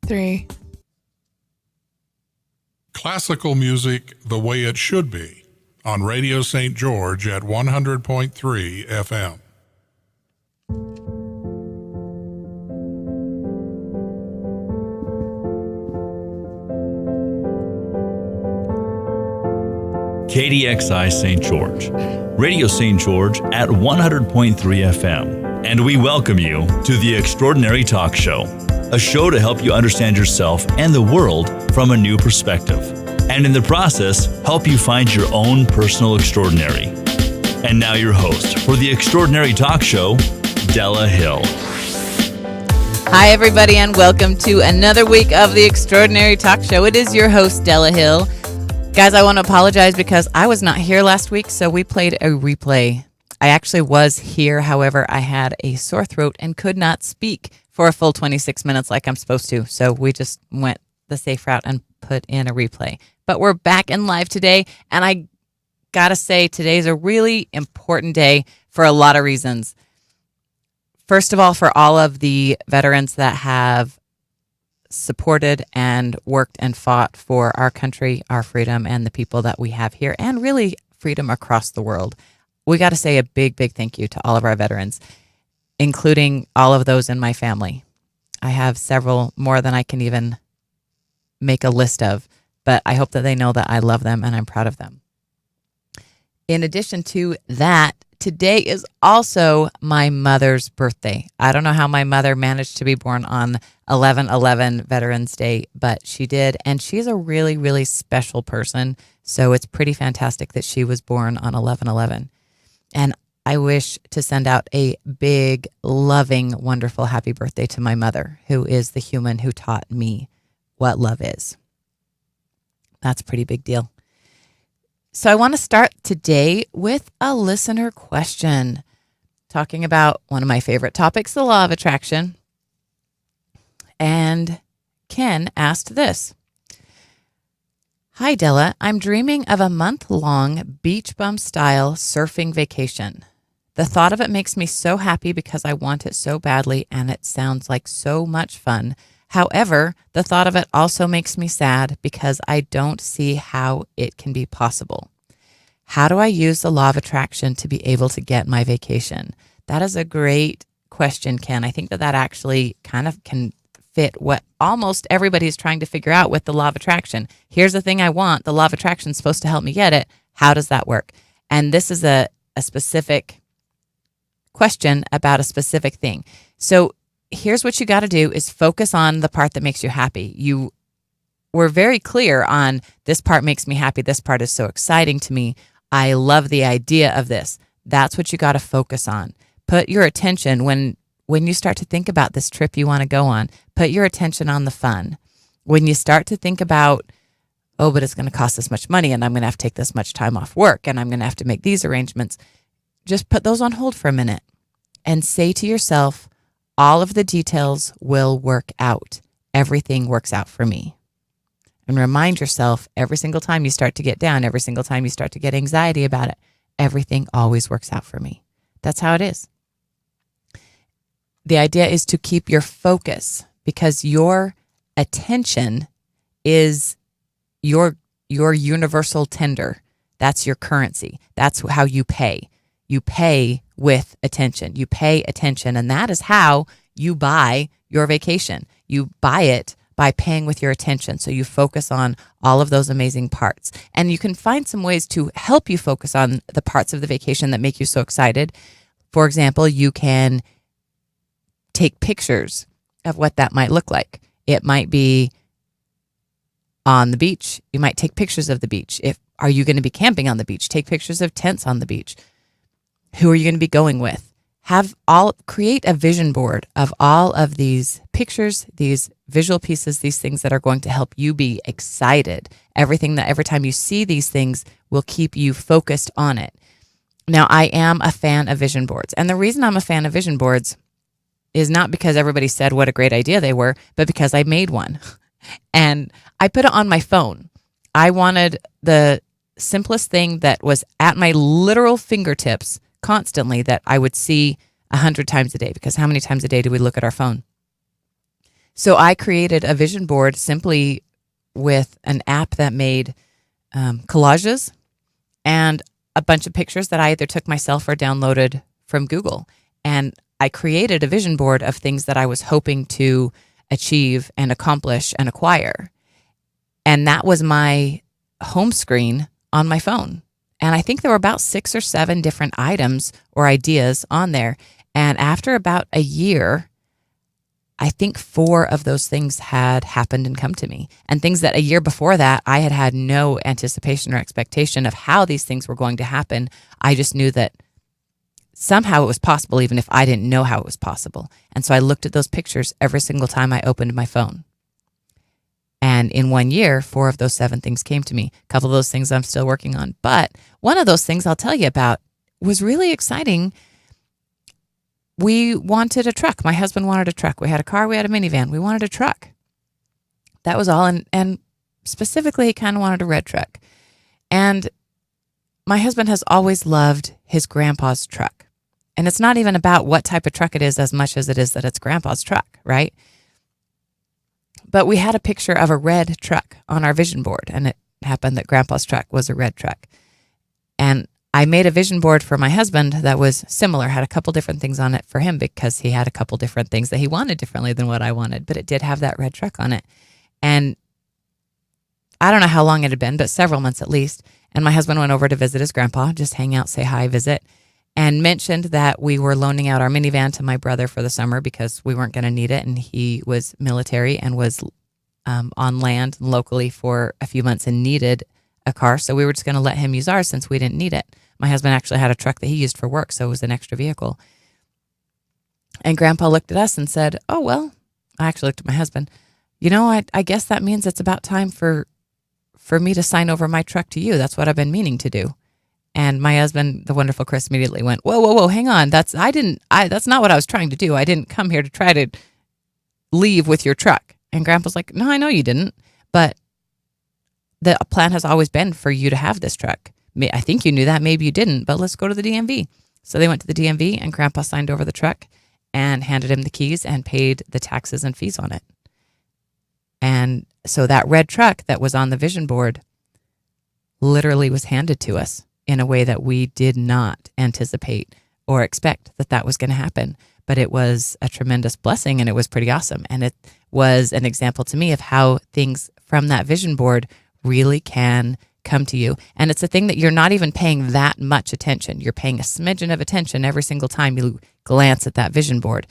3. Classical music the way it should be on Radio St. George at 100.3 FM. KDXI St. George, Radio St. George at 100.3 FM. And we welcome you to The Extraordinary Talk Show, a show to help you understand yourself and the world from a new perspective, and in the process, help you find your own personal extraordinary. And now your host for The Extraordinary Talk Show, Della Hill. Hi, everybody, and welcome to another week of The Extraordinary Talk Show. It is your host, Della Hill. Guys, I want to apologize because I was not here last week, so we played a replay. I actually was here, however, I had a sore throat and could not speak for a full 26 minutes like I'm supposed to, so we just went the safe route and put in a replay. But we're back and live today, and I gotta say, today's a really important day for a lot of reasons. First of all, for all of the veterans that have supported and worked and fought for our country, our freedom, and the people that we have here, and really freedom across the world. We got to say a big, big thank you to all of our veterans, including all of those in my family. I have several more than I can even make a list of, but I hope that they know that I love them and I'm proud of them. In addition to that, today is also my mother's birthday. I don't know how my mother managed to be born on 11/11 Veterans Day, but she did, and she's a really, really special person, so it's pretty fantastic that she was born on 11/11. And I wish to send out a big, loving, wonderful happy birthday to my mother, who is the human who taught me what love is. That's a pretty big deal. So I want to start today with a listener question, talking about one of my favorite topics, the law of attraction. And Ken asked this. Hi, Della. I'm dreaming of a month-long beach bum style surfing vacation. The thought of it makes me so happy because I want it so badly and it sounds like so much fun. However, the thought of it also makes me sad because I don't see how it can be possible. How do I use the law of attraction to be able to get my vacation? That is a great question, Ken. I think that actually kind of can fit what almost everybody is trying to figure out with the law of attraction. Here's the thing I want. The law of attraction is supposed to help me get it. How does that work? And this is a specific question about a specific thing. So here's what you got to do is focus on the part that makes you happy. You were very clear on this part makes me happy. This part is so exciting to me. I love the idea of this. That's what you got to focus on. Put your attention when you start to think about this trip you want to go on, put your attention on the fun. When you start to think about, oh, but it's going to cost this much money and I'm going to have to take this much time off work and I'm going to have to make these arrangements, just put those on hold for a minute and say to yourself, all of the details will work out. Everything works out for me. And remind yourself every single time you start to get down, every single time you start to get anxiety about it, everything always works out for me. That's how it is. The idea is to keep your focus because your attention is your universal tender. That's your currency. That's how you pay. You pay with attention. You pay attention, and that is how you buy your vacation. You buy it by paying with your attention. So you focus on all of those amazing parts. And you can find some ways to help you focus on the parts of the vacation that make you so excited. For example, you can take pictures of what that might look like. It might be on the beach. You might take pictures of the beach. Are you going to be camping on the beach? Take pictures of tents on the beach. Who are you going to be going with? Create a vision board of all of these pictures, these visual pieces, these things that are going to help you be excited. Every time you see these things will keep you focused on it. Now, I am a fan of vision boards. And the reason I'm a fan of vision boards is not because everybody said what a great idea they were, but because I made one. And I put it on my phone. I wanted the simplest thing that was at my literal fingertips constantly that I would see 100 times a day, because how many times a day do we look at our phone? So I created a vision board simply with an app that made collages and a bunch of pictures that I either took myself or downloaded from Google. And I created a vision board of things that I was hoping to achieve and accomplish and acquire. And that was my home screen on my phone. And I think there were about 6 or 7 different items or ideas on there. And after about a year, I think 4 of those things had happened and come to me. And things that a year before that, I had had no anticipation or expectation of how these things were going to happen. I just knew that somehow it was possible, even if I didn't know how it was possible. And so I looked at those pictures every single time I opened my phone. And in 1 year, 4 of those 7 things came to me. A couple of those things I'm still working on. But one of those things I'll tell you about was really exciting. We wanted a truck. My husband wanted a truck. We had a car. We had a minivan. We wanted a truck. That was all. And specifically, he kind of wanted a red truck. And my husband has always loved his grandpa's truck. And it's not even about what type of truck it is as much as it is that it's grandpa's truck, right? But we had a picture of a red truck on our vision board, and it happened that grandpa's truck was a red truck. And I made a vision board for my husband that was similar, had a couple different things on it for him because he had a couple different things that he wanted differently than what I wanted, but it did have that red truck on it. And I don't know how long it had been, but several months at least. And my husband went over to visit his grandpa, just hang out, say hi, visit, and mentioned that we were loaning out our minivan to my brother for the summer because we weren't going to need it. And he was military and was on land locally for a few months and needed a car. So we were just going to let him use ours since we didn't need it. My husband actually had a truck that he used for work, so it was an extra vehicle. And Grandpa looked at us and said, oh, well, I actually looked at my husband. You know, I guess that means it's about time for me to sign over my truck to you. That's what I've been meaning to do. And my husband, the wonderful Chris, immediately went, whoa, hang on. That's not what I was trying to do. I didn't come here to try to leave with your truck. And Grandpa's like, no, I know you didn't. But the plan has always been for you to have this truck. I think you knew that. Maybe you didn't, but let's go to the DMV. So they went to the DMV and Grandpa signed over the truck and handed him the keys and paid the taxes and fees on it. And so that red truck that was on the vision board literally was handed to us in a way that we did not anticipate or expect that was going to happen. But it was a tremendous blessing and it was pretty awesome. And it was an example to me of how things from that vision board really can come to you. And it's a thing that you're not even paying that much attention. You're paying a smidgen of attention every single time you glance at that vision board.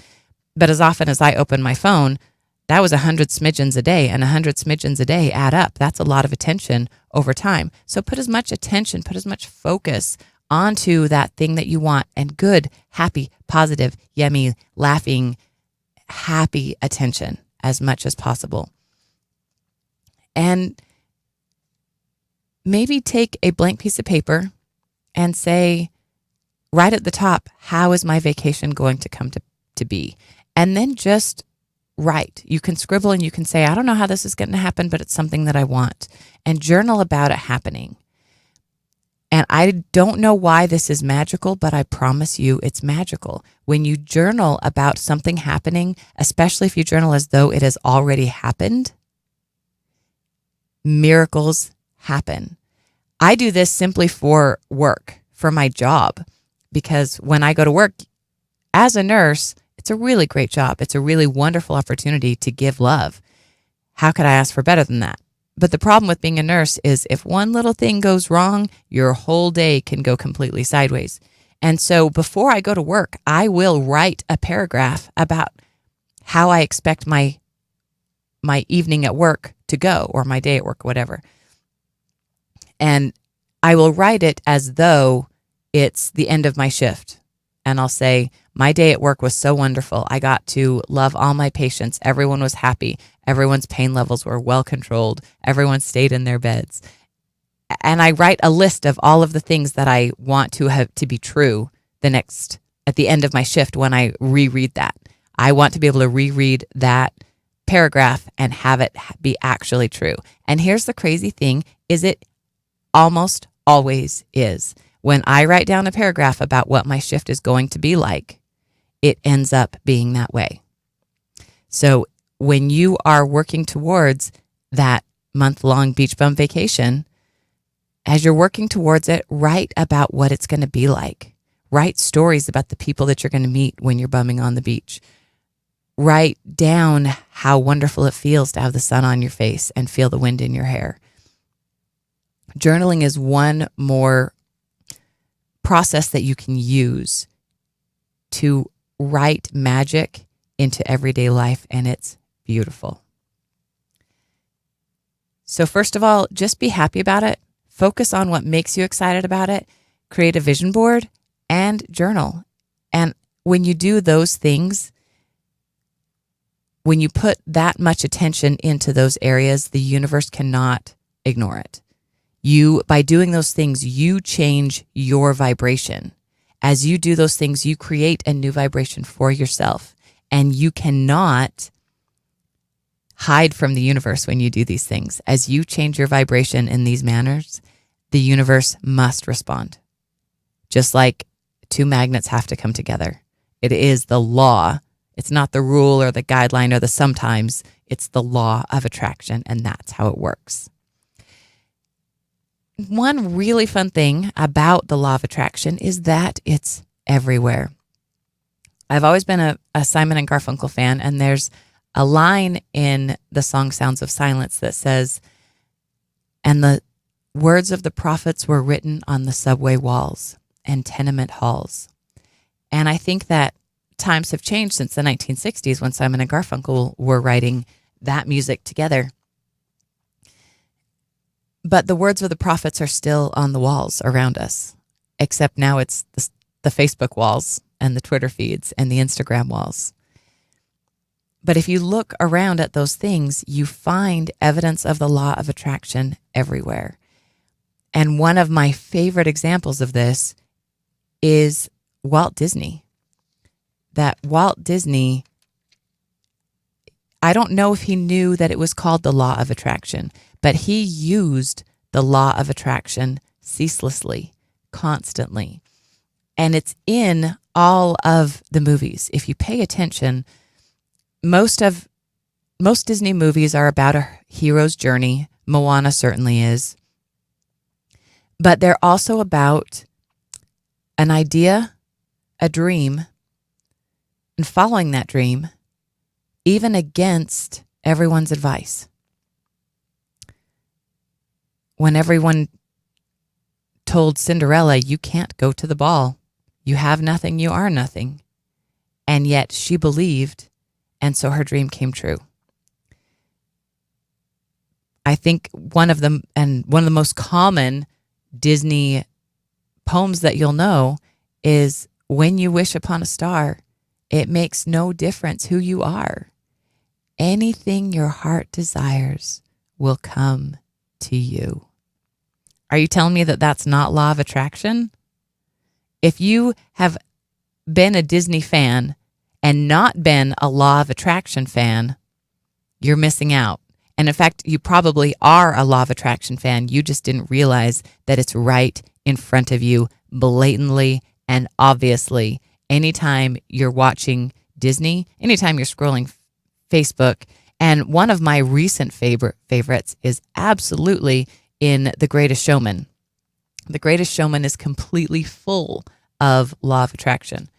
But as often as I open my phone, that was 100 smidgens a day, and 100 smidgens a day add up. That's a lot of attention over time. So put as much attention, put as much focus onto that thing that you want, and good, happy, positive, yummy, laughing, happy attention as much as possible. And maybe take a blank piece of paper and say, right at the top, how is my vacation going to come to be? And then just write. You can scribble and you can say, I don't know how this is going to happen, but it's something that I want. And journal about it happening. And I don't know why this is magical, but I promise you it's magical. When you journal about something happening, especially if you journal as though it has already happened, miracles happen. I do this simply for work, for my job, because when I go to work as a nurse, it's a really great job. It's a really wonderful opportunity to give love. How could I ask for better than that? But the problem with being a nurse is if one little thing goes wrong, your whole day can go completely sideways. And so before I go to work, I will write a paragraph about how I expect my evening at work to go, or my day at work, whatever. And I will write it as though it's the end of my shift. And I'll say, my day at work was so wonderful. I got to love all my patients. Everyone was happy. Everyone's pain levels were well controlled. Everyone stayed in their beds. And I write a list of all of the things that I want to have to be true at the end of my shift when I reread that. I want to be able to reread that paragraph and have it be actually true. And here's the crazy thing, is it almost always is. When I write down a paragraph about what my shift is going to be like, it ends up being that way. So when you are working towards that month-long beach bum vacation, as you're working towards it, write about what it's going to be like. Write stories about the people that you're going to meet when you're bumming on the beach. Write down how wonderful it feels to have the sun on your face and feel the wind in your hair. Journaling is one more process that you can use to write magic into everyday life, and it's beautiful. So first of all, just be happy about it. Focus on what makes you excited about it. Create a vision board and journal. And when you do those things, when you put that much attention into those areas, the universe cannot ignore it. By doing those things, you change your vibration. As you do those things, you create a new vibration for yourself. And you cannot hide from the universe when you do these things. As you change your vibration in these manners, the universe must respond. Just like two magnets have to come together. It is the law. It's not the rule or the guideline or the sometimes. It's the law of attraction, and that's how it works. One really fun thing about the law of attraction is that it's everywhere. I've always been a Simon and Garfunkel fan, and there's a line in the song Sounds of Silence that says, "And the words of the prophets were written on the subway walls and tenement halls." And I think that times have changed since the 1960s when Simon and Garfunkel were writing that music together. But the words of the prophets are still on the walls around us, except now it's the Facebook walls and the Twitter feeds and the Instagram walls. But if you look around at those things, you find evidence of the law of attraction everywhere. And one of my favorite examples of this is Walt Disney. That Walt Disney, I don't know if he knew that it was called the law of attraction, but he used the law of attraction ceaselessly, constantly. And it's in all of the movies. If you pay attention, most Disney movies are about a hero's journey. Moana certainly is. But they're also about an idea, a dream, and following that dream, even against everyone's advice. When everyone told Cinderella, "You can't go to the ball. You have nothing, you are nothing." And yet she believed, and so her dream came true. I think one of the most common Disney poems that you'll know is, "When you wish upon a star, it makes no difference who you are. Anything your heart desires will come to you." Are you telling me that that's not law of attraction? If you have been a Disney fan and not been a law of attraction fan, you're missing out. And in fact, you probably are a law of attraction fan. You just didn't realize that it's right in front of you, blatantly and obviously. Anytime you're watching Disney, anytime you're scrolling Facebook, and one of my recent favorites is absolutely in The Greatest Showman. The Greatest Showman is completely full of law of attraction.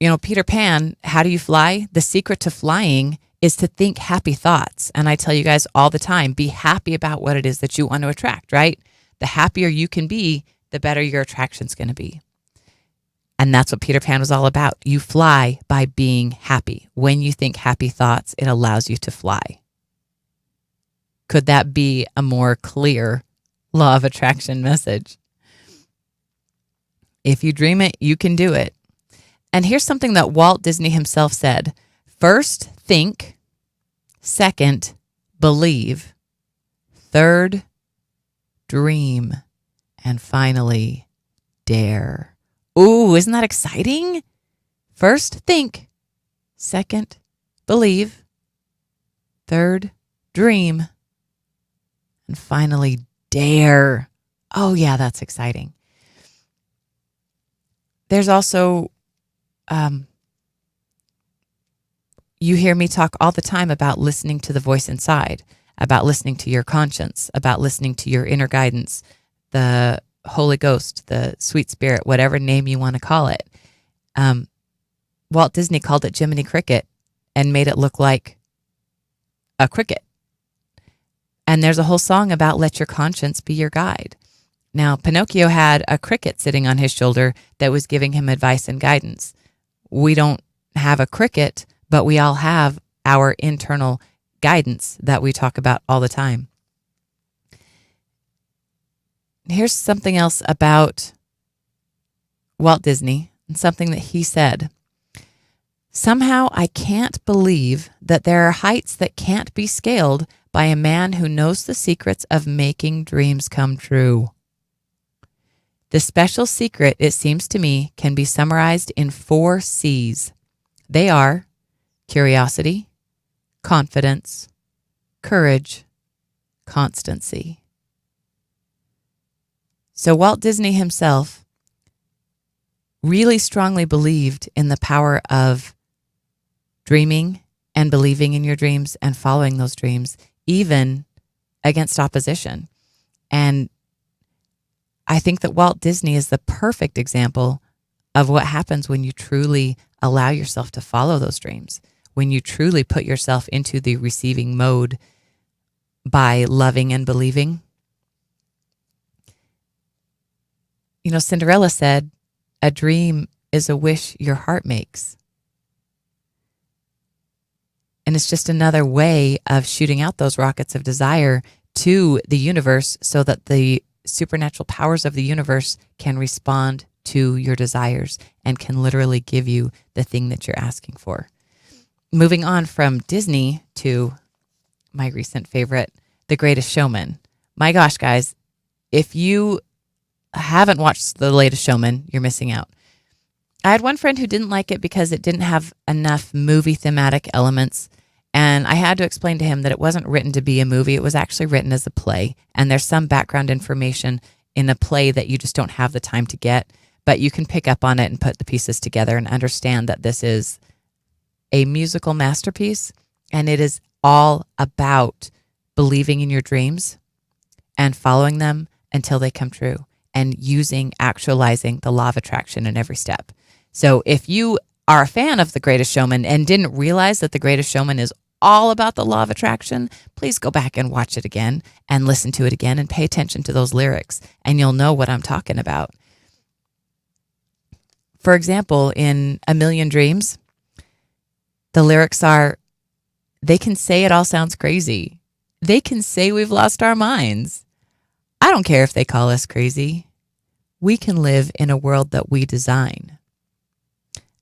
You know, Peter Pan, how do you fly? The secret to flying is to think happy thoughts. And I tell you guys all the time, be happy about what it is that you want to attract, right? The happier you can be, the better your attraction's going to be. And that's what Peter Pan was all about. You fly by being happy. When you think happy thoughts, it allows you to fly. Could that be a more clear law of attraction message? If you dream it, you can do it. And here's something that Walt Disney himself said. First, think. Second, believe. Third, dream. And finally, dare. Ooh, isn't that exciting? First, think. Second, believe. Third, dream. And finally, dare. Oh, yeah, that's exciting. There's also, You hear me talk all the time about listening to the voice inside, about listening to your conscience, about listening to your inner guidance, the Holy Ghost, the sweet spirit, whatever name you want to call it. Walt Disney called it Jiminy Cricket and made it look like a cricket. And there's a whole song about let your conscience be your guide. Now, Pinocchio had a cricket sitting on his shoulder that was giving him advice and guidance. We don't have a cricket, but we all have our internal guidance that we talk about all the time. Here's something else about Walt Disney and something that he said. Somehow I can't believe that there are heights that can't be scaled by a man who knows the secrets of making dreams come true. The special secret, it seems to me, can be summarized in 4 C's. They are curiosity, confidence, courage, constancy. So Walt Disney himself really strongly believed in the power of dreaming and believing in your dreams and following those dreams, even against opposition. And I think that Walt Disney is the perfect example of what happens when you truly allow yourself to follow those dreams, when you truly put yourself into the receiving mode by loving and believing. You know, Cinderella said, a dream is a wish your heart makes. And it's just another way of shooting out those rockets of desire to the universe so that the supernatural powers of the universe can respond to your desires and can literally give you the thing that you're asking for. Moving on from Disney to my recent favorite, The Greatest Showman. My gosh, guys, if you haven't watched The Latest Showman, you're missing out. I had one friend who didn't like it because it didn't have enough movie thematic elements. And I had to explain to him that it wasn't written to be a movie. It was actually written as a play. And there's some background information in a play that you just don't have the time to get. But you can pick up on it and put the pieces together and understand that this is a musical masterpiece. And it is all about believing in your dreams and following them until they come true and actualizing the law of attraction in every step. So if you are a fan of The Greatest Showman and didn't realize that The Greatest Showman is all about the law of attraction, please go back and watch it again and listen to it again and pay attention to those lyrics, and you'll know what I'm talking about. For example, in A Million Dreams, the lyrics are, they can say it all sounds crazy. They can say we've lost our minds. I don't care if they call us crazy. We can live in a world that we design.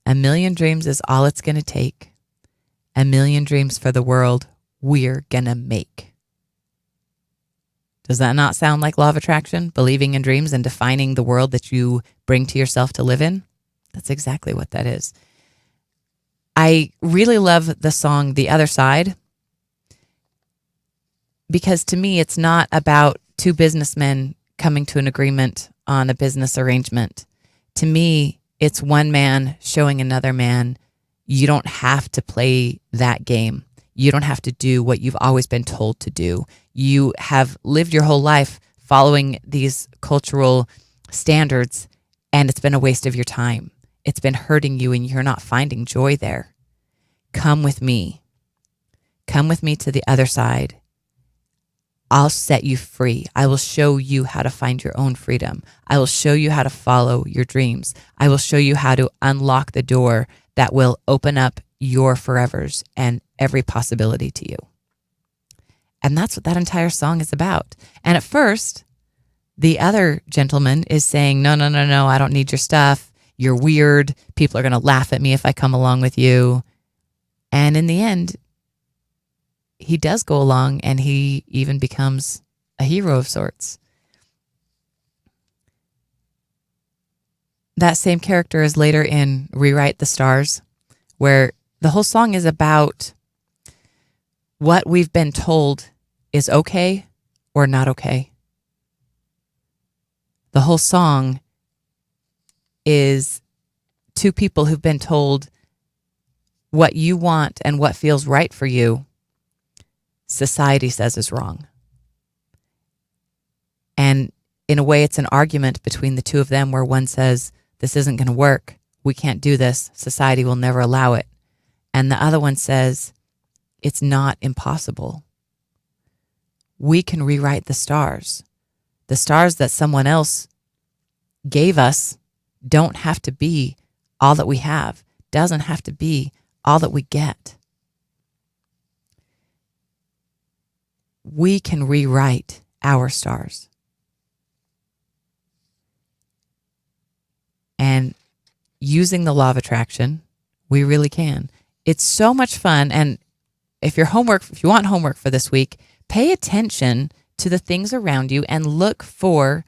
A million dreams is all it's going to take. A million dreams for the world we're going to make. Does that not sound like law of attraction? Believing in dreams and defining the world that you bring to yourself to live in? That's exactly what that is. I really love the song The Other Side because to me it's not about two businessmen coming to an agreement on a business arrangement. To me, it's one man showing another man, you don't have to play that game. You don't have to do what you've always been told to do. You have lived your whole life following these cultural standards, and it's been a waste of your time. It's been hurting you, and you're not finding joy there. Come with me. Come with me to the other side. I'll set you free. I will show you how to find your own freedom. I will show you how to follow your dreams. I will show you how to unlock the door that will open up your forevers and every possibility to you. And that's what that entire song is about. And at first, the other gentleman is saying, no, I don't need your stuff. You're weird. People are going to laugh at me if I come along with you. And in the end, he does go along and he even becomes a hero of sorts. That same character is later in Rewrite the Stars, where the whole song is about what we've been told is okay or not okay. The whole song is two people who've been told what you want and what feels right for you, society says is wrong. And in a way, it's an argument between the two of them where one says, this isn't going to work. We can't do this. Society will never allow it. And the other one says, it's not impossible. We can rewrite the stars. The stars that someone else gave us don't have to be all that we have, doesn't have to be all that we get. We can rewrite our stars. And using the law of attraction, we really can. It's so much fun. And if you want homework for this week, pay attention to the things around you and look for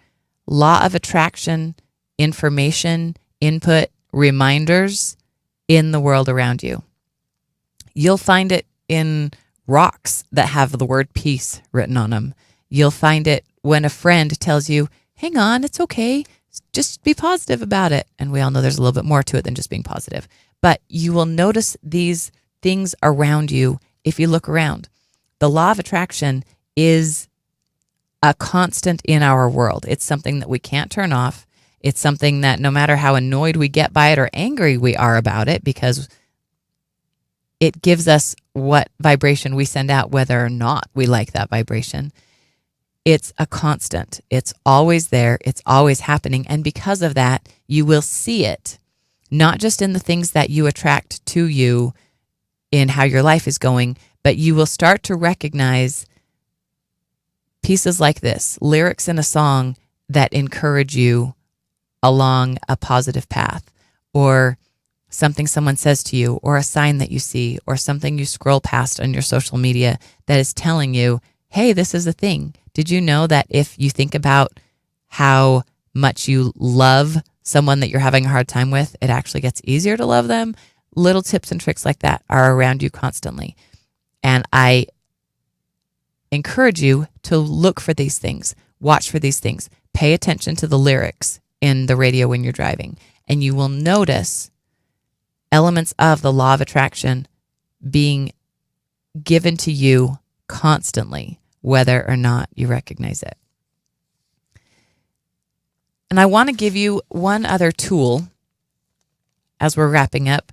law of attraction information, input, reminders in the world around you. You'll find it in rocks that have the word peace written on them. You'll find it when a friend tells you, hang on, it's okay. Just be positive about it. And we all know there's a little bit more to it than just being positive. But you will notice these things around you if you look around. The law of attraction is a constant in our world. It's something that we can't turn off. It's something that no matter how annoyed we get by it or angry we are about it, because it gives us what vibration we send out, whether or not we like that vibration. It's a constant. It's always there. It's always happening. And because of that, you will see it, not just in the things that you attract to you in how your life is going, but you will start to recognize pieces like this, lyrics in a song that encourage you along a positive path, or something someone says to you, or a sign that you see, or something you scroll past on your social media that is telling you, hey, this is a thing. Did you know that if you think about how much you love someone that you're having a hard time with, it actually gets easier to love them? Little tips and tricks like that are around you constantly. And I encourage you to look for these things, watch for these things, pay attention to the lyrics in the radio when you're driving, and you will notice elements of the law of attraction being given to you constantly, whether or not you recognize it. And I want to give you one other tool as we're wrapping up.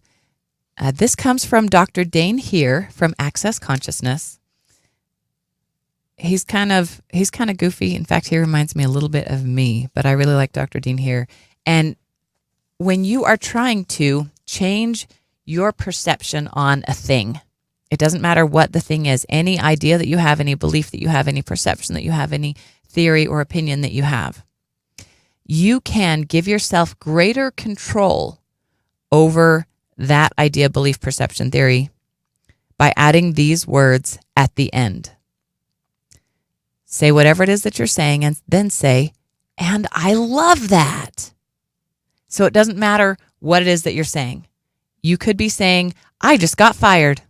This comes from Dr. Dane here from Access Consciousness. He's kind of goofy. In fact, he reminds me a little bit of me, but I really like Dr. Dean here. And when you are trying to change your perception on a thing, it doesn't matter what the thing is, any idea that you have, any belief that you have, any perception that you have, any theory or opinion that you have, you can give yourself greater control over that idea, belief, perception, theory by adding these words at the end. Say whatever it is that you're saying and then say, and I love that. So it doesn't matter what it is that you're saying. You could be saying, I just got fired.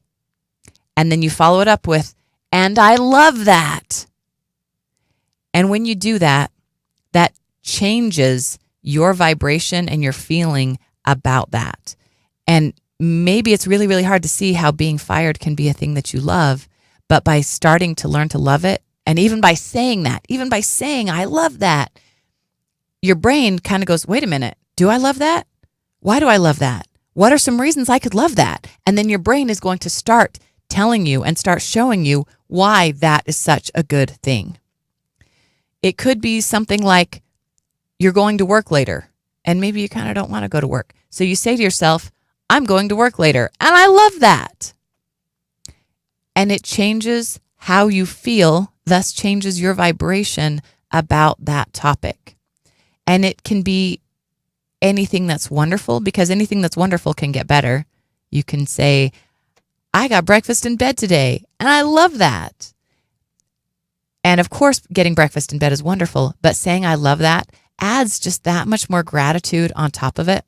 And then you follow it up with, and I love that. And when you do that, that changes your vibration and your feeling about that. And maybe it's really, really hard to see how being fired can be a thing that you love, but by starting to learn to love it, and even by saying that, even by saying, I love that, your brain kind of goes, wait a minute, do I love that? Why do I love that? What are some reasons I could love that? And then your brain is going to start telling you and start showing you why that is such a good thing. It could be something like you're going to work later, and maybe you kind of don't want to go to work. So you say to yourself, I'm going to work later, and I love that. And it changes how you feel, thus changes your vibration about that topic. And it can be anything that's wonderful, because anything that's wonderful can get better. You can say, I got breakfast in bed today, and I love that. And of course, getting breakfast in bed is wonderful, but saying I love that adds just that much more gratitude on top of it.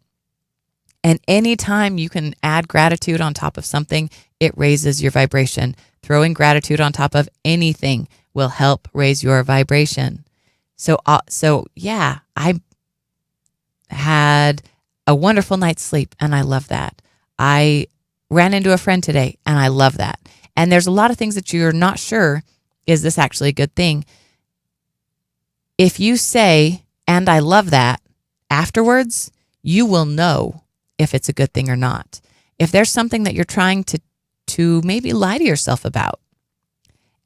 And anytime you can add gratitude on top of something, it raises your vibration. Throwing gratitude on top of anything will help raise your vibration. So yeah, I had a wonderful night's sleep, and I love that. I ran into a friend today, and I love that. And there's a lot of things that you're not sure, is this actually a good thing? If you say, and I love that, afterwards, you will know if it's a good thing or not. If there's something that you're trying to maybe lie to yourself about,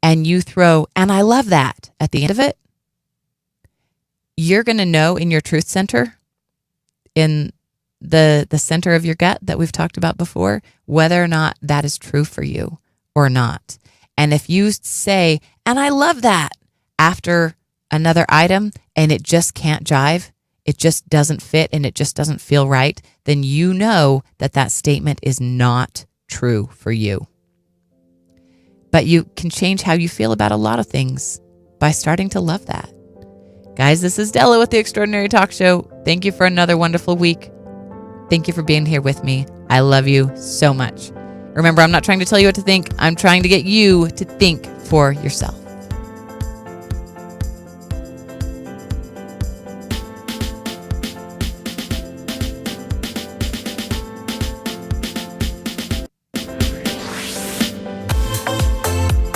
and you throw, and I love that at the end of it, you're going to know in your truth center, in the center of your gut that we've talked about before, whether or not that is true for you or not. And if you say, and I love that, after another item, and it just can't jive, it just doesn't fit, and it just doesn't feel right, then you know that that statement is not true for you. But you can change how you feel about a lot of things by starting to love that. Guys, this is Della with the Extraordinary Talk Show. Thank you for another wonderful week. Thank you for being here with me. I love you so much. Remember, I'm not trying to tell you what to think. I'm trying to get you to think for yourself.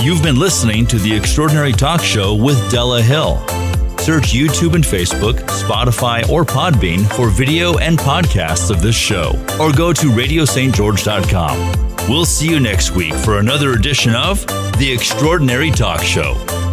You've been listening to The Extraordinary Talk Show with Della Hill. Search YouTube and Facebook, Spotify, or Podbean for video and podcasts of this show, or go to radiostgeorge.com. We'll see you next week for another edition of The Extraordinary Talk Show.